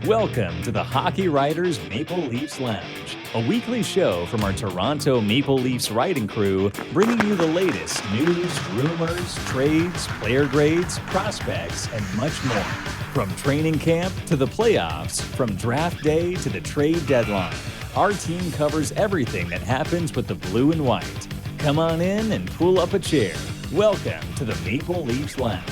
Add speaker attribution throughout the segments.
Speaker 1: Welcome to the Hockey Writers Maple Leafs Lounge, a weekly show from our Toronto Maple Leafs writing crew, bringing you the latest news, rumors, trades, player grades, prospects, and much more. From training camp to the playoffs, from draft day to the trade deadline, our team covers everything that happens with the blue and white. Come on in and pull up a chair. Welcome to the Maple Leafs Lounge.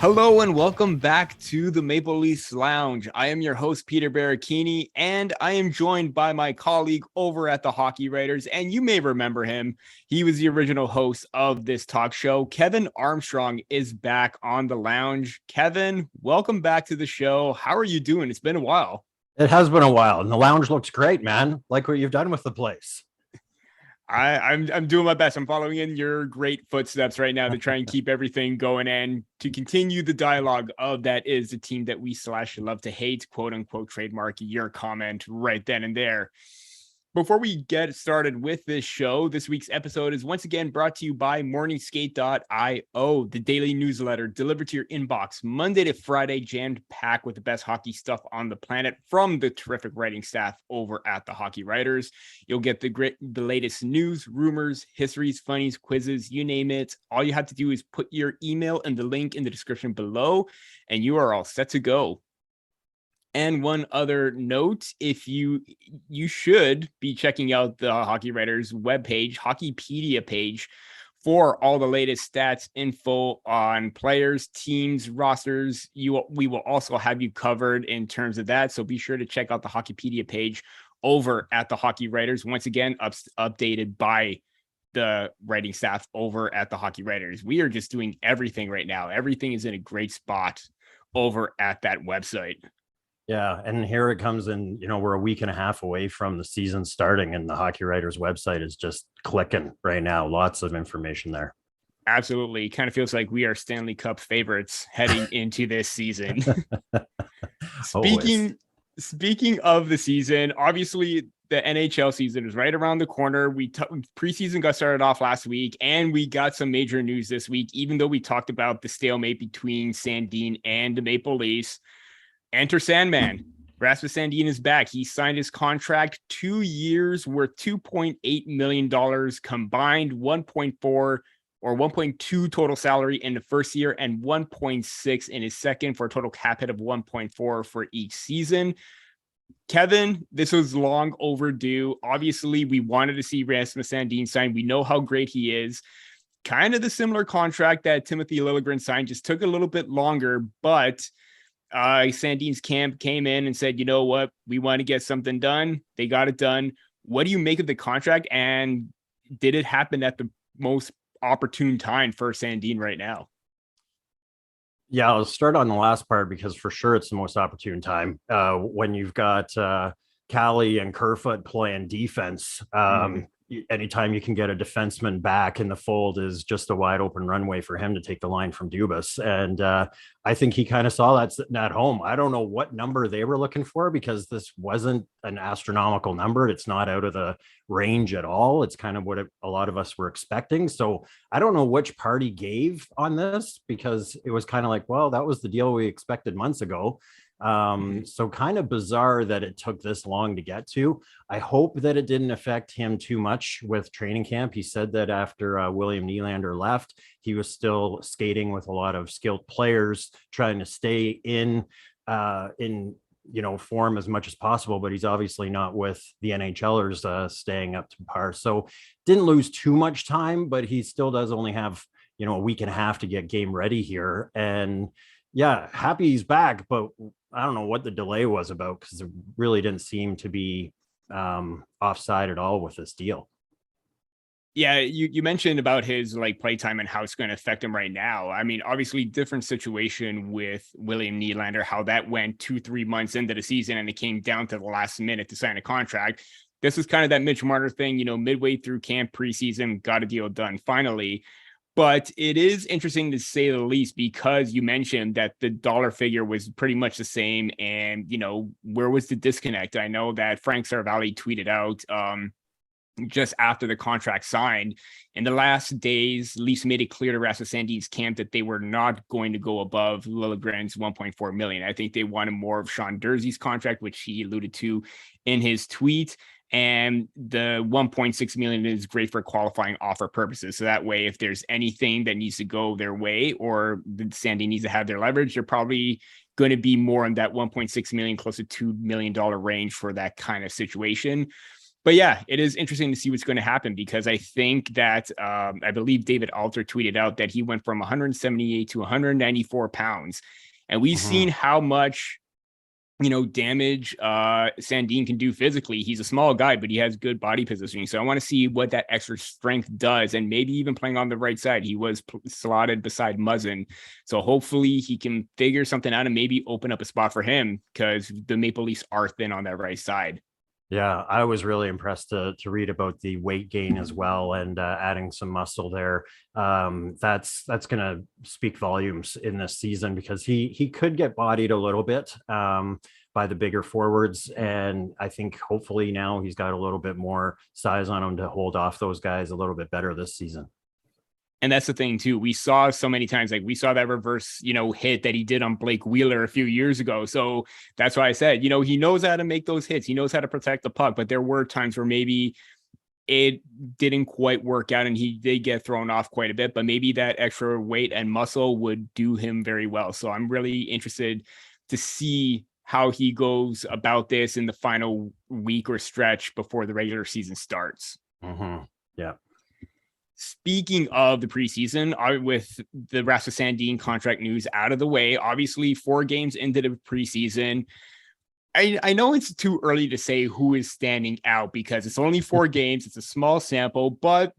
Speaker 2: Hello and welcome back to the Maple Leafs Lounge. I am your host, Peter Baracchini, and I am joined by my colleague over at the Hockey Writers, and you may remember him. He was the original host of this talk show. Kevin Armstrong is back on the lounge. Kevin, welcome back to the show. How are you doing? It's been a while.
Speaker 3: It has been a while, and the lounge looks great, man. Like what you've done with the place.
Speaker 2: I'm doing my best. I'm following in your great footsteps right now to try and keep everything going and to continue the dialogue of that is the team that we love to hate, quote unquote, trademark your comment right then and there. Before we get started with this show, this week's episode is once again brought to you by morningskate.io, the daily newsletter delivered to your inbox Monday to Friday, jammed packed with the best hockey stuff on the planet from the terrific writing staff over at the Hockey Writers. You'll get the latest news, rumors, histories, funnies, quizzes, you name it. All you have to do is put your email and the link in the description below, and you are all set to go. And one other note, if you should be checking out the Hockey Writers webpage, Hockeypedia page, for all the latest stats, info on players, teams, rosters. We will also have you covered in terms of that. So be sure to check out the Hockeypedia page over at the Hockey Writers. Once again, updated by the writing staff over at the Hockey Writers. We are just doing everything right now. Everything is in a great spot over at that website.
Speaker 3: Yeah, and here it comes in, we're a week and a half away from the season starting, and the Hockey Writers website is just clicking right now. Lots of information there.
Speaker 2: Absolutely. It kind of feels like we are Stanley Cup favorites heading into this season. Speaking of the season, obviously the NHL season is right around the corner. Preseason got started off last week, and we got some major news this week, even though we talked about the stalemate between Sandin and the Maple Leafs. Enter Sandman. Rasmus Sandin is back. He signed his contract, 2 years worth $2.8 million combined, 1.4 or 1.2 total salary in the first year and 1.6 in his second, for a total cap hit of 1.4 for each season. Kevin, this was long overdue. Obviously, we wanted to see Rasmus Sandin sign. We know how great he is. Kind of the similar contract that Timothy Liljegren signed, just took a little bit longer, but Sandin's camp came in and said, you know what, we want to get something done. They got it done. What do you make of the contract? And did it happen at the most opportune time for Sandin right now?
Speaker 3: Yeah, I'll start on the last part because for sure it's the most opportune time. When you've got Callie and Kerfoot playing defense, anytime you can get a defenseman back in the fold is just a wide open runway for him to take the line from Dubas. And I think he kind of saw that sitting at home. I don't know what number they were looking for because this wasn't an astronomical number. It's not out of the range at all. It's kind of what a lot of us were expecting. So I don't know which party gave on this because it was kind of like, well, that was the deal we expected months ago. So kind of bizarre that it took this long to get to. I hope that it didn't affect him too much with training camp. He said that after William Nylander left, he was still skating with a lot of skilled players, trying to stay in form as much as possible, but he's obviously not with the NHLers staying up to par. So didn't lose too much time, but he still does only have, a week and a half to get game ready here. And yeah, happy he's back, but I don't know what the delay was about because it really didn't seem to be offside at all with this deal.
Speaker 2: Yeah, you mentioned about his playtime and how it's going to affect him right now. I mean, obviously different situation with William Nylander, how that went 2-3 months into the season and it came down to the last minute to sign a contract. This is kind of that Mitch Marner thing, midway through camp, preseason, got a deal done finally. But it is interesting to say the least because you mentioned that the dollar figure was pretty much the same. And, where was the disconnect? I know that Frank Saravalli tweeted out just after the contract signed. In the last days, Leafs made it clear to Rasmus Sandin's camp that they were not going to go above Liljegren's 1.4 million. I think they wanted more of Sean Durzi's contract, which he alluded to in his tweet. And the 1.6 million is great for qualifying offer purposes. So that way, if there's anything that needs to go their way or Sandin needs to have their leverage, they're probably going to be more in that 1.6 million, close to $2 million range for that kind of situation. But yeah, it is interesting to see what's going to happen, because I think that I believe David Alter tweeted out that he went from 178 to 194 pounds. And we've seen how much, damage Sandin can do physically. He's a small guy, but he has good body positioning. So I want to see what that extra strength does, and maybe even playing on the right side. He was slotted beside Muzzin. So hopefully he can figure something out and maybe open up a spot for him, because the Maple Leafs are thin on that right side.
Speaker 3: Yeah, I was really impressed to read about the weight gain as well, and adding some muscle there. That's going to speak volumes in this season, because he could get bodied a little bit by the bigger forwards, and I think hopefully now he's got a little bit more size on him to hold off those guys a little bit better this season.
Speaker 2: And that's the thing too. We saw so many times, like we saw that reverse, hit that he did on Blake Wheeler a few years ago. So that's why I said, he knows how to make those hits. He knows how to protect the puck, but there were times where maybe it didn't quite work out and he did get thrown off quite a bit, but maybe that extra weight and muscle would do him very well. So I'm really interested to see how he goes about this in the final week or stretch before the regular season starts.
Speaker 3: Yeah.
Speaker 2: Speaking of the preseason, with the Rasmus Sandin contract news out of the way, obviously 4 games into the preseason, I know it's too early to say who is standing out, because it's only 4 games. It's a small sample, but,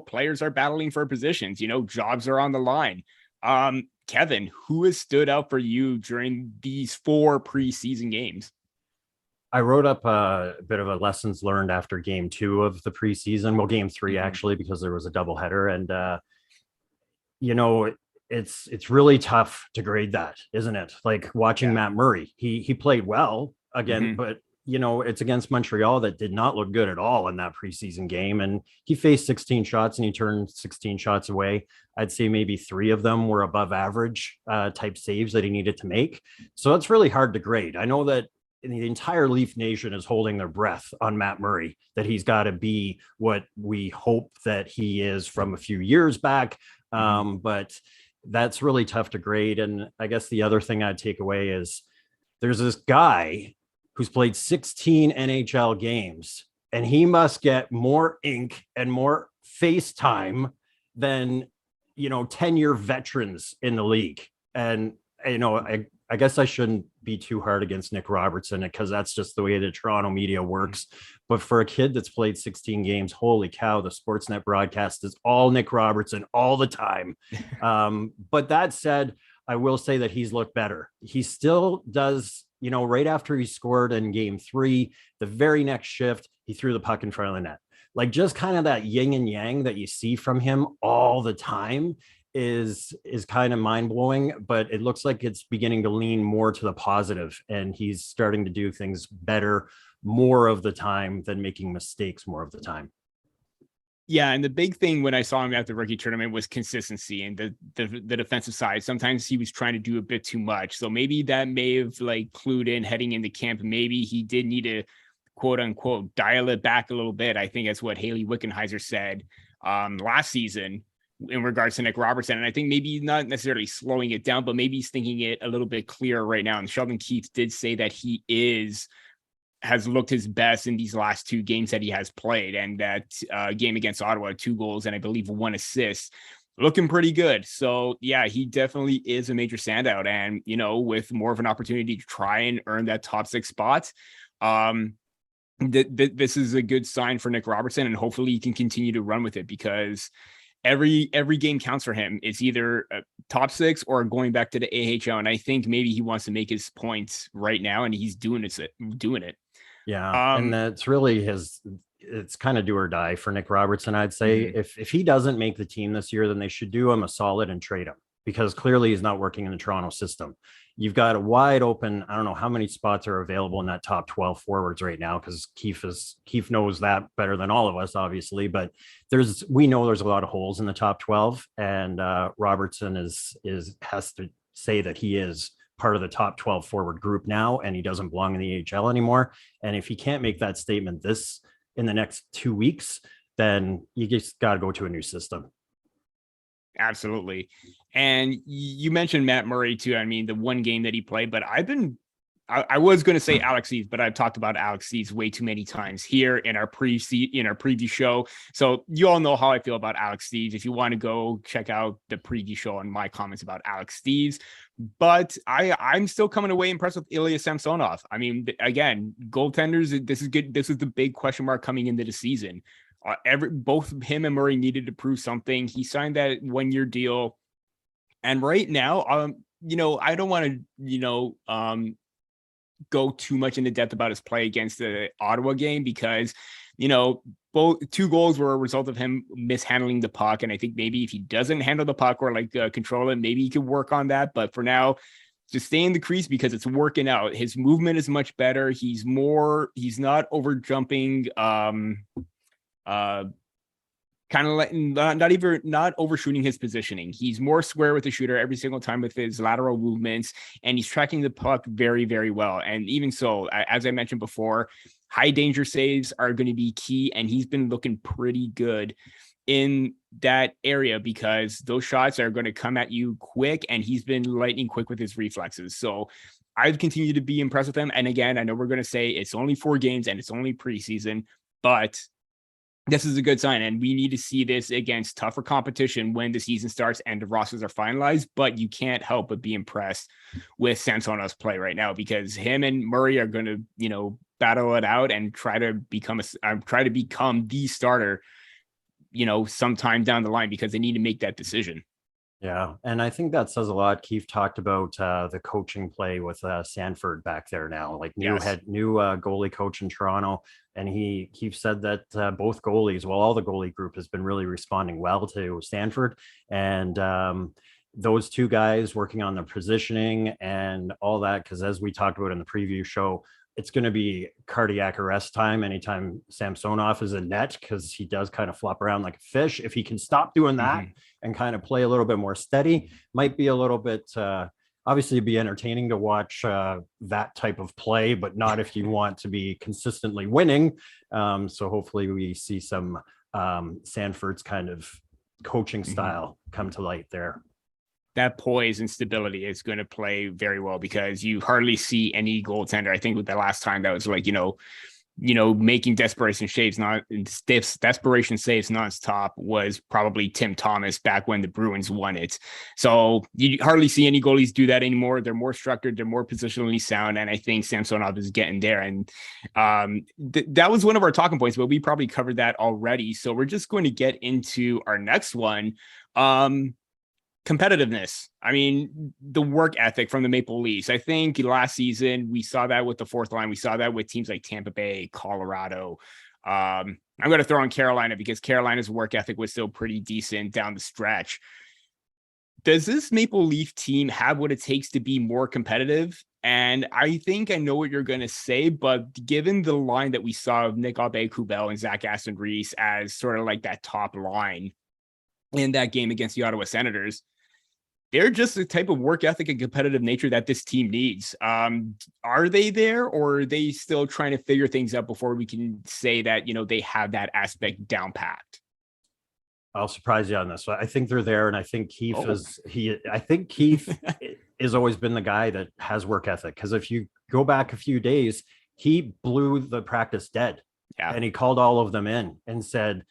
Speaker 2: players are battling for positions, jobs are on the line. Kevin, who has stood out for you during these 4 preseason games?
Speaker 3: I wrote up a bit of a lessons learned after game 2 of the preseason. Well, game 3, actually, because there was a doubleheader. And, it's really tough to grade that, isn't it? Like watching Matt Murray, he played well again, but it's against Montreal that did not look good at all in that preseason game. And he faced 16 shots and he turned 16 shots away. I'd say maybe 3 of them were above average type saves that he needed to make. So it's really hard to grade. I know that the entire Leaf Nation is holding their breath on Matt Murray, that he's got to be what we hope that he is from a few years back. But that's really tough to grade. And I guess the other thing I'd take away is there's this guy who's played 16 NHL games, and he must get more ink and more face time than, 10-year veterans in the league. And, I guess I shouldn't be too hard against Nick Robertson, because that's just the way the Toronto media works. But for a kid that's played 16 games, holy cow, the Sportsnet broadcast is all Nick Robertson all the time. But that said, I will say that he's looked better. He still does, right after he scored in game 3, the very next shift, he threw the puck in front of the net. Like just kind of that yin and yang that you see from him all the time is kind of mind-blowing, but it looks like it's beginning to lean more to the positive, and he's starting to do things better more of the time than making mistakes more of the time.
Speaker 2: Yeah, and the big thing when I saw him at the rookie tournament was consistency and the defensive side. Sometimes he was trying to do a bit too much. So maybe that may have clued in heading into camp. Maybe he did need to quote unquote dial it back a little bit. I think that's what Haley Wickenheiser said last season in regards to Nick Robertson. And I think maybe not necessarily slowing it down, but maybe he's thinking it a little bit clearer right now. And Sheldon Keefe did say that he has looked his best in these last 2 games that he has played. And that game against Ottawa, 2 goals and I believe 1 assist, looking pretty good. So yeah, he definitely is a major standout. And, with more of an opportunity to try and earn that top 6 spot, this is a good sign for Nick Robertson, and hopefully he can continue to run with it, because every game counts for him. It's either top 6 or going back to the AHL. And I think maybe he wants to make his points right now, and he's doing it.
Speaker 3: Yeah. And that's really it's kind of do or die for Nick Robertson. I'd say if he doesn't make the team this year, then they should do him a solid and trade him. because clearly he's not working in the Toronto system. You've got a wide open, I don't know how many spots are available in that top 12 forwards right now, because Keefe knows that better than all of us, obviously, but we know there's a lot of holes in the top 12, and Robertson has to say that he is part of the top 12 forward group now, and he doesn't belong in the AHL anymore. And if he can't make that statement in the next 2 weeks, then you just got to go to a new system.
Speaker 2: Absolutely. And you mentioned Matt Murray too. I mean, the one game that he played, but I was going to say Alex Steves, but I've talked about Alex Steves way too many times here in our preview show. So you all know how I feel about Alex Steves. If you want to go check out the preview show and my comments about Alex Steves, but I'm still coming away impressed with Ilya Samsonov. I mean, again, goaltenders, this is good. This is the big question mark coming into the season. Both him and Murray needed to prove something. He signed that 1-year deal. And right now, I don't want to, go too much into depth about his play against the Ottawa game, because, both 2 goals were a result of him mishandling the puck. And I think maybe if he doesn't handle the puck or control it, maybe he could work on that. But for now, just stay in the crease because it's working out. His movement is much better. He's not over jumping, kind of not overshooting his positioning. He's more square with the shooter every single time with his lateral movements, and he's tracking the puck very, very well. And even so, as I mentioned before, high danger saves are going to be key, and he's been looking pretty good in that area because those shots are going to come at you quick, and he's been lightning quick with his reflexes. So I've continued to be impressed with him. And again, I know we're going to say it's only 4 games and it's only preseason, but this is a good sign, and we need to see this against tougher competition when the season starts and the rosters are finalized. But you can't help but be impressed with Samsonov's play right now, because him and Murray are going to, battle it out and try to become the starter, sometime down the line, because they need to make that decision.
Speaker 3: Yeah, and I think that says a lot. Keefe talked about the coaching play with Sanford back there now, like new goalie coach in Toronto, and Keefe said that both goalies, all the goalie group has been really responding well to Sanford, and those 2 guys working on the positioning and all that, because as we talked about in the preview show, it's going to be cardiac arrest time anytime Samsonov is in net, because he does kind of flop around like a fish. If he can stop doing that and kind of play a little bit more steady, might be a little bit, obviously be entertaining to watch that type of play, but not if you want to be consistently winning. So hopefully we see some Sanford's kind of coaching style come to light there.
Speaker 2: That poise and stability is going to play very well, because you hardly see any goaltender. I think with the last time that was making desperation saves nonstop was probably Tim Thomas back when the Bruins won it. So you hardly see any goalies do that anymore. They're more structured, they're more positionally sound, and I think Samsonov is getting there. And that was one of our talking points, but we probably covered that already. So we're just going to get into our next one. Competitiveness. I mean, the work ethic from the Maple Leafs. I think last season we saw that with the 4th line. We saw that with teams like Tampa Bay, Colorado. I'm going to throw in Carolina, because Carolina's work ethic was still pretty decent down the stretch. Does this Maple Leaf team have what it takes to be more competitive? And I think I know what you're going to say, but given the line that we saw of Nick Aube-Kubel and Zach Aston-Reese as sort of like that top line in that game against the Ottawa Senators, they're just the type of work ethic and competitive nature that this team needs. Are they there, or are they still trying to figure things out before we can say that, they have that aspect down packed?
Speaker 3: I'll surprise you on this. I think they're there, and I think Keefe has always been the guy that has work ethic. Because if you go back a few days, he blew the practice dead, and he called all of them in and said,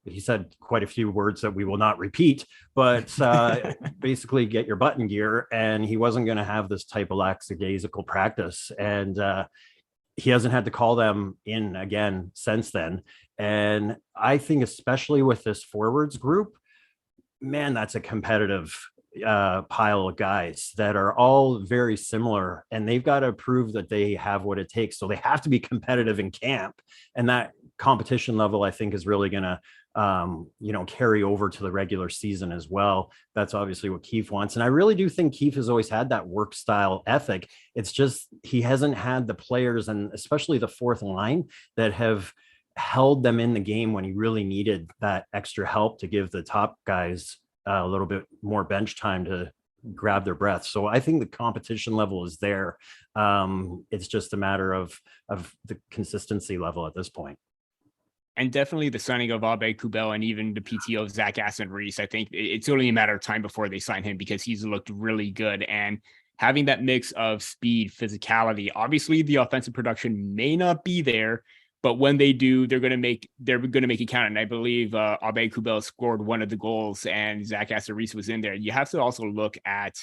Speaker 3: he said quite a few words that we will not repeat, but basically get your butt in gear. And he wasn't going to have this type of lackadaisical practice. And he hasn't had to call them in again since then. And I think especially with this forwards group, man, that's a competitive pile of guys that are all very similar, and they've got to prove that they have what it takes. So they have to be competitive in camp, and that competition level, I think, is really going to carry over to the regular season as well. That's obviously what Keefe wants. And I really do think Keefe has always had that work style ethic. It's just he hasn't had the players, and especially the fourth line, that have held them in the game when he really needed that extra help to give the top guys a little bit more bench time to grab their breath. So I think the competition level is there. It's just a matter of the consistency level at this point.
Speaker 2: And definitely the signing of Abe Kubel and even the PTO of Zach Aston-Reese, I think it's only a matter of time before they sign him, because he's looked really good. And having that mix of speed, physicality, obviously the offensive production may not be there, but when they do, they're going to make it count. And I believe Abe Kubel scored one of the goals, and Zach Aston-Reese was in there. You have to also look at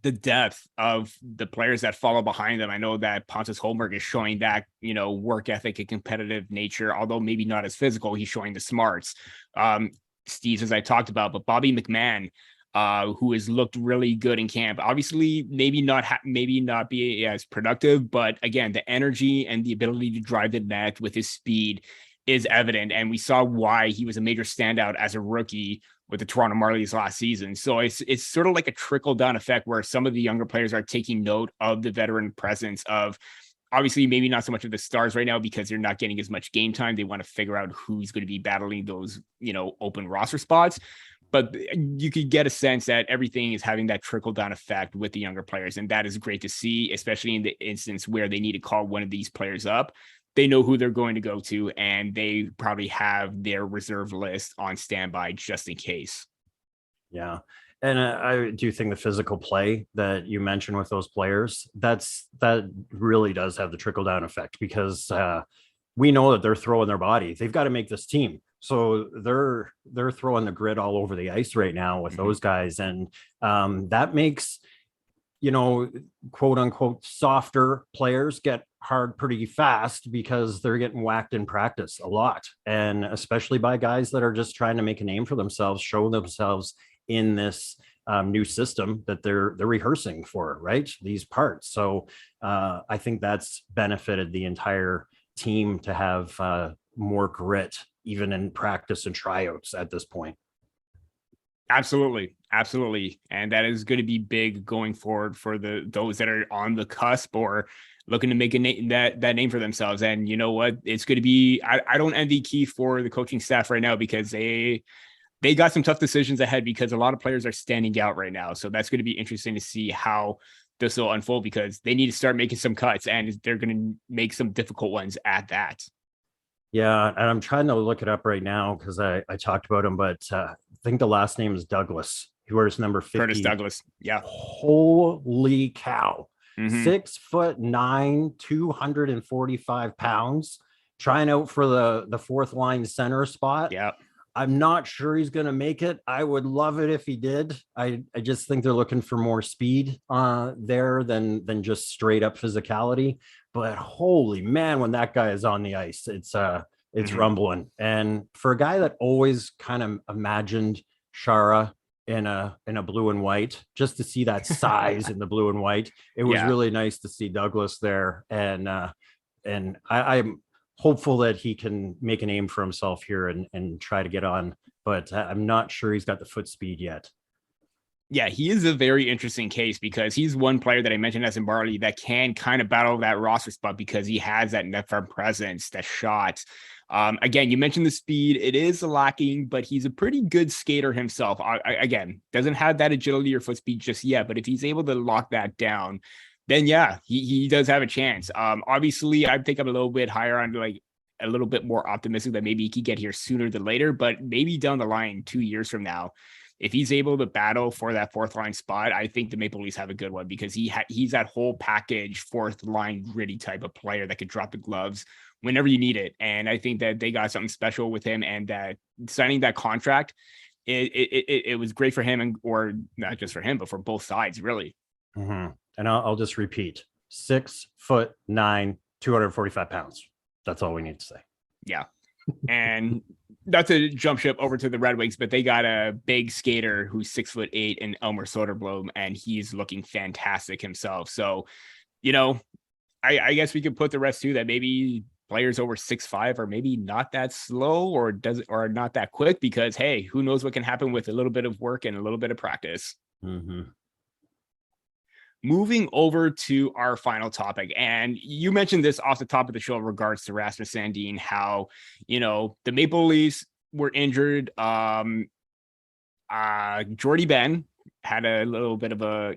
Speaker 2: the depth of the players that follow behind them. I know that Pontus Holmberg is showing that, work ethic and competitive nature, although maybe not as physical. He's showing the smarts. Steve's, as I talked about, but Bobby McMahon, who has looked really good in camp. Obviously, maybe not be as productive, but again, the energy and the ability to drive the net with his speed is evident. And we saw why he was a major standout as a rookie with the Toronto Marlies last season. So it's sort of like a trickle down effect where some of the younger players are taking note of the veteran presence of, obviously maybe not so much of the stars right now because they're not getting as much game time. They want to figure out who's going to be battling those, open roster spots. But you could get a sense that everything is having that trickle down effect with the younger players. And that is great to see, especially in the instance where they need to call one of these players up. They know who they're going to go to, and they probably have their reserve list on standby just in case.
Speaker 3: Yeah. And I do think the physical play that you mentioned with those players, that really does have the trickle down effect, because we know that they're throwing their body. They've got to make this team. So they're throwing the grit all over the ice right now with those guys. And that makes, quote unquote, softer players get hard pretty fast, because they're getting whacked in practice a lot. And especially by guys that are just trying to make a name for themselves, show themselves in this new system that they're rehearsing for, right? These parts. So I think that's benefited the entire team to have more grit, even in practice and tryouts at this point.
Speaker 2: Absolutely. And that is going to be big going forward for those that are on the cusp or looking to make a name, that name for themselves. And you know what? It's going to be, I don't envy Keefe for the coaching staff right now, because they got some tough decisions ahead, because a lot of players are standing out right now. So that's going to be interesting to see how this will unfold, because they need to start making some cuts, and they're going to make some difficult ones at that.
Speaker 3: Yeah, and I'm trying to look it up right now because I talked about him, but I think the last name is Douglas. He wears number 50.
Speaker 2: Curtis Douglas. Yeah.
Speaker 3: Holy cow. 6'9", 245 pounds, trying out for the fourth line center spot.
Speaker 2: Yeah.
Speaker 3: I'm not sure he's going to make it. I would love it if he did. I just think they're looking for more speed there than just straight up physicality. But holy man, when that guy is on the ice, it's rumbling. And for a guy that always kind of imagined Shara in a blue and white, just to see that size in the blue and white, it was really nice to see Douglas there. And I'm hopeful that he can make a name for himself here and try to get on, but I'm not sure he's got the foot speed yet.
Speaker 2: Yeah, he is a very interesting case, because he's one player that I mentioned as in Barley that can kind of battle that roster spot, because he has that net front presence, that shot. Again, you mentioned the speed. It is lacking, but he's a pretty good skater himself. Again, doesn't have that agility or foot speed just yet, but if he's able to lock that down, then yeah, he does have a chance. Obviously, I think I'm a little bit higher on, like, a little bit more optimistic that maybe he could get here sooner than later, but maybe down the line, 2 years from now, if he's able to battle for that fourth line spot, I think the Maple Leafs have a good one, because he's that whole package, fourth line gritty type of player that could drop the gloves whenever you need it. And I think that they got something special with him, and that signing that contract, it was great for him, or not just for him, but for both sides, really.
Speaker 3: And I'll just repeat: 6'9", 245 pounds. That's all we need to say.
Speaker 2: Yeah. And that's a jump ship over to the Red Wings, but they got a big skater who's 6'8" and Elmer Soderblom, and he's looking fantastic himself. So, I guess we could put the rest to that. Maybe players over 6'5" are maybe not that slow or not that quick, because hey, who knows what can happen with a little bit of work and a little bit of practice.
Speaker 3: Mm-hmm.
Speaker 2: Moving over to our final topic, and you mentioned this off the top of the show in regards to Rasmus Sandin, how, the Maple Leafs were injured. Jordy Ben had a little bit of a,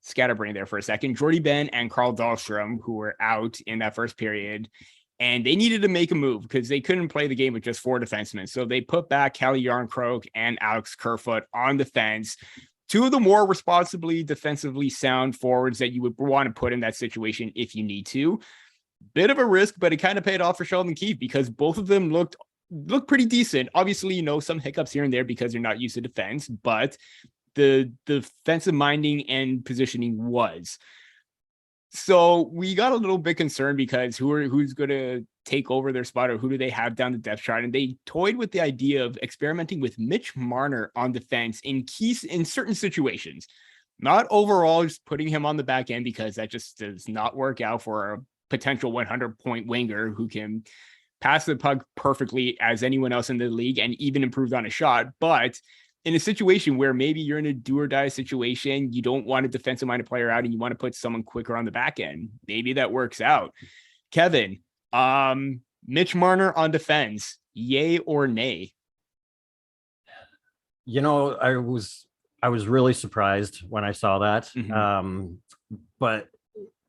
Speaker 2: scatterbrain there for a second. Jordy Ben and Carl Dahlstrom, who were out in that first period, and they needed to make a move because they couldn't play the game with just 4 defensemen. So they put back Calle Jarnkrok and Alex Kerfoot on defense. 2 of the more responsibly defensively sound forwards that you would want to put in that situation if you need to. Bit of a risk, but it kind of paid off for Sheldon Keefe because both of them looked pretty decent. Obviously, some hiccups here and there because you're not used to defense, but the defensive minding and positioning was. So we got a little bit concerned because who's going to take over their spot, or who do they have down the depth chart? And they toyed with the idea of experimenting with Mitch Marner on defense in certain situations. Not overall just putting him on the back end, because that just does not work out for a potential 100-point winger who can pass the puck perfectly as anyone else in the league and even improved on a shot. But in a situation where maybe you're in a do or die situation, you don't want a defensive minded player out and you want to put someone quicker on the back end. Maybe that works out. Kevin, Mitch Marner on defense, yay or nay?
Speaker 3: I was really surprised when I saw that.
Speaker 2: Mm-hmm.
Speaker 3: But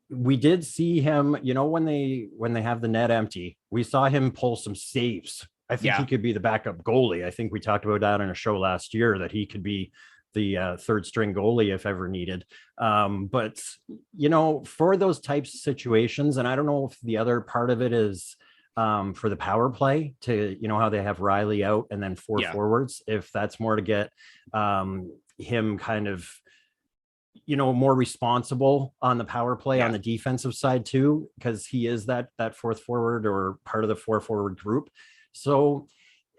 Speaker 3: we did see him, when they have the net empty, we saw him pull some saves. I think he could be the backup goalie. I think we talked about that on a show last year, that he could be the third string goalie if ever needed. But, for those types of situations, and I don't know if the other part of it is for the power play to, how they have Riley out and then 4 forwards, if that's more to get him kind of, more responsible on the power play on the defensive side too, because he is that 4th forward or part of the 4 forward group. So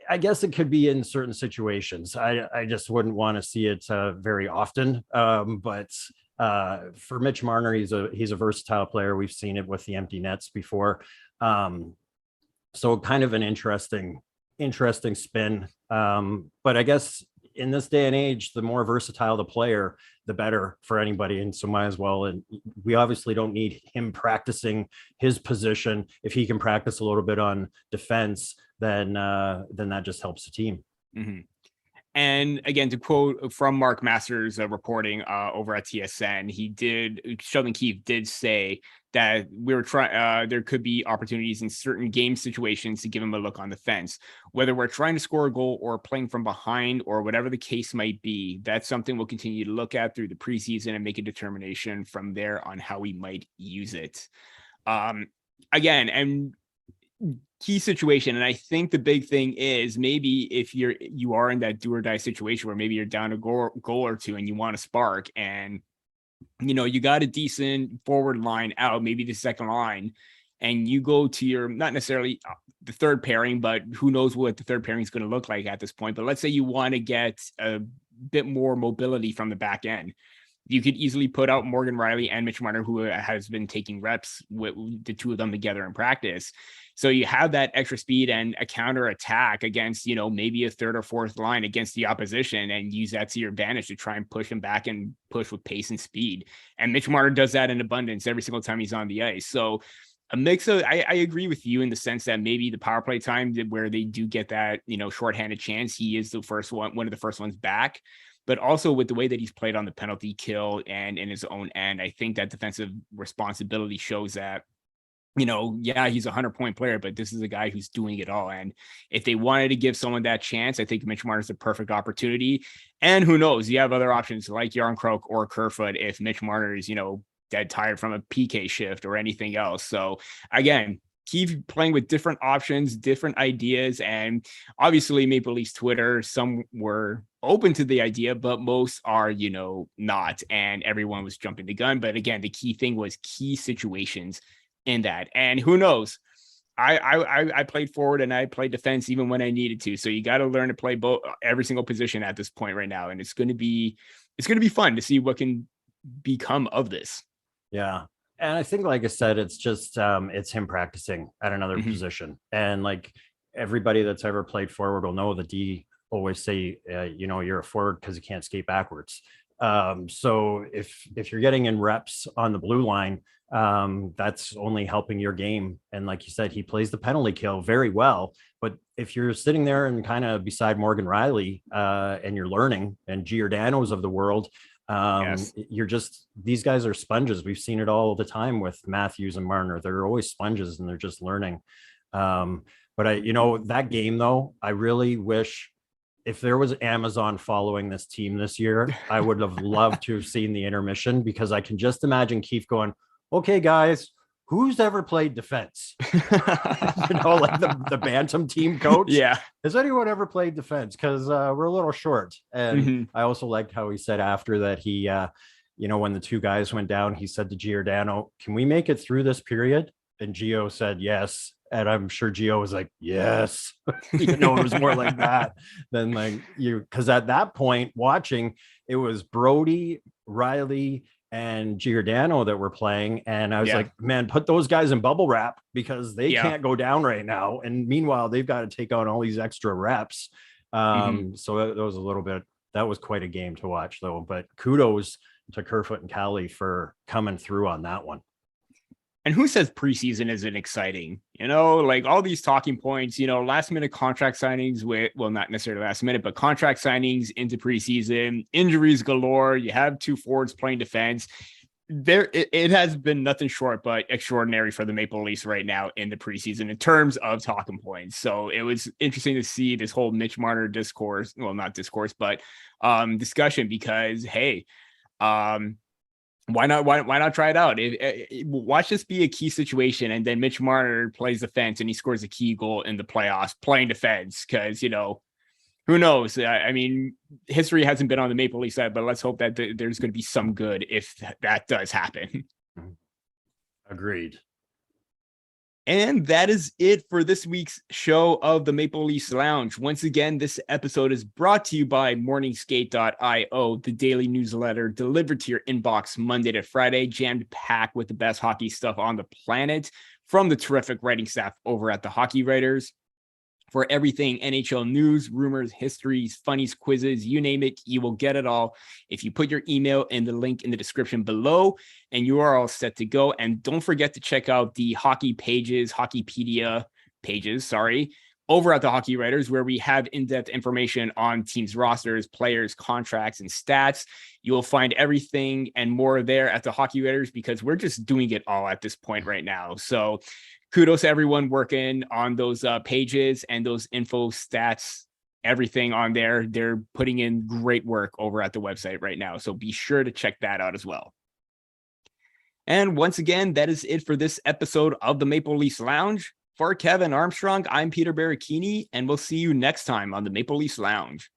Speaker 3: I guess it could be in certain situations. I just wouldn't want to see it very often. But for Mitch Marner, he's a versatile player. We've seen it with the empty nets before. So kind of an interesting spin. But I guess in this day and age, the more versatile the player, the better for anybody. And so might as well. And we obviously don't need him practicing his position. If he can practice a little bit on defense, then that just helps the team.
Speaker 2: Mm-hmm. And again, to quote from Mark Masters' reporting over at TSN, Sheldon Keefe did say that we were trying. There could be opportunities in certain game situations to give him a look on the fence, whether we're trying to score a goal or playing from behind or whatever the case might be. That's something we'll continue to look at through the preseason and make a determination from there on how we might use it. Again, and key situation, and I think the big thing is maybe if you are in that do or die situation where maybe you're down a goal or two and you want to spark, and you got a decent forward line out, maybe the second line, and you go to your, not necessarily the third pairing, but who knows what the third pairing is going to look like at this point. But let's say you want to get a bit more mobility from the back end. You could easily put out Morgan Riley and Mitch Marner, who has been taking reps with the 2 of them together in practice. So you have that extra speed and a counter attack against, maybe a third or fourth line against the opposition, and use that to your advantage to try and push him back and push with pace and speed. And Mitch Marner does that in abundance every single time he's on the ice. So a mix of, I agree with you in the sense that maybe the power play time where they do get that, shorthanded chance, he is the first one of the first ones back. But also with the way that he's played on the penalty kill and in his own end, I think that defensive responsibility shows that, he's a 100-point player, but this is a guy who's doing it all. And if they wanted to give someone that chance, I think Mitch Marner is the perfect opportunity. And who knows, you have other options like Jarnkrok or Kerfoot if Mitch Marner is, dead tired from a PK shift or anything else. So again, keep playing with different options, different ideas. And obviously Maple Leafs Twitter, some were open to the idea, but most are, not. And everyone was jumping the gun. But again, the key thing was key situations in that. And who knows? I played forward and I played defense even when I needed to. So you got to learn to play every single position at this point right now. And it's going to be fun to see what can become of this.
Speaker 3: Yeah. And I think, like I said, it's just it's him practicing at another position. And like everybody that's ever played forward will know the D always say, you're a forward because you can't skate backwards. So if you're getting in reps on the blue line, that's only helping your game. And like you said, he plays the penalty kill very well. But if you're sitting there and kind of beside Morgan Riley and you're learning, and Giordano's of the world, you're just, these guys are sponges. We've seen it all the time with Matthews and Marner. They're always sponges and they're just learning. But that game though, I really wish if there was Amazon following this team this year, I would have loved to have seen the intermission, because I can just imagine Keefe going, okay, guys, who's ever played defense? Like the Bantam team coach.
Speaker 2: Yeah.
Speaker 3: Has anyone ever played defense? Because we're a little short. And I also liked how he said after that he, when the two guys went down, he said to Giordano, can we make it through this period? And Gio said yes. And I'm sure Gio was like, yes. It was more like that than like because at that point watching, it was Brody, Riley, and Giordano that were playing. And I was like, man, put those guys in bubble wrap, because they can't go down right now. And meanwhile, they've got to take on all these extra reps. So that was a little bit, that was quite a game to watch though. But kudos to Kerfoot and Callie for coming through on that one.
Speaker 2: And who says preseason isn't exciting? Like all these talking points, last minute contract signings not necessarily last minute, but contract signings into preseason, injuries galore. You have two forwards playing defense. It has been nothing short but extraordinary for the Maple Leafs right now in the preseason in terms of talking points. So it was interesting to see this whole Mitch Marner discourse. Well, not discourse, but discussion, because, hey, why not try it out? Watch this be a key situation, and then Mitch Marner plays defense and he scores a key goal in the playoffs playing defense, because who knows? I mean, history hasn't been on the Maple Leaf side, but let's hope that there's going to be some good if that does happen.
Speaker 3: Agreed.
Speaker 2: And that is it for this week's show of the Maple Leafs Lounge. Once again, this episode is brought to you by morningskate.io, the daily newsletter delivered to your inbox Monday to Friday, jammed packed with the best hockey stuff on the planet from the terrific writing staff over at the Hockey Writers. For everything NHL news, rumors, histories, funnies, quizzes, you name it, you will get it all if you put your email in the link in the description below, and you are all set to go. And don't forget to check out the Hockeypedia pages, over at the Hockey Writers, where we have in-depth information on teams' rosters, players, contracts, and stats. You will find everything and more there at the Hockey Writers, because we're just doing it all at this point right now. So kudos to everyone working on those pages and those info, stats, everything on there. They're putting in great work over at the website right now. So be sure to check that out as well. And once again, that is it for this episode of the Maple Leafs Lounge. For Kevin Armstrong, I'm Peter Baracchini, and we'll see you next time on the Maple Leafs Lounge.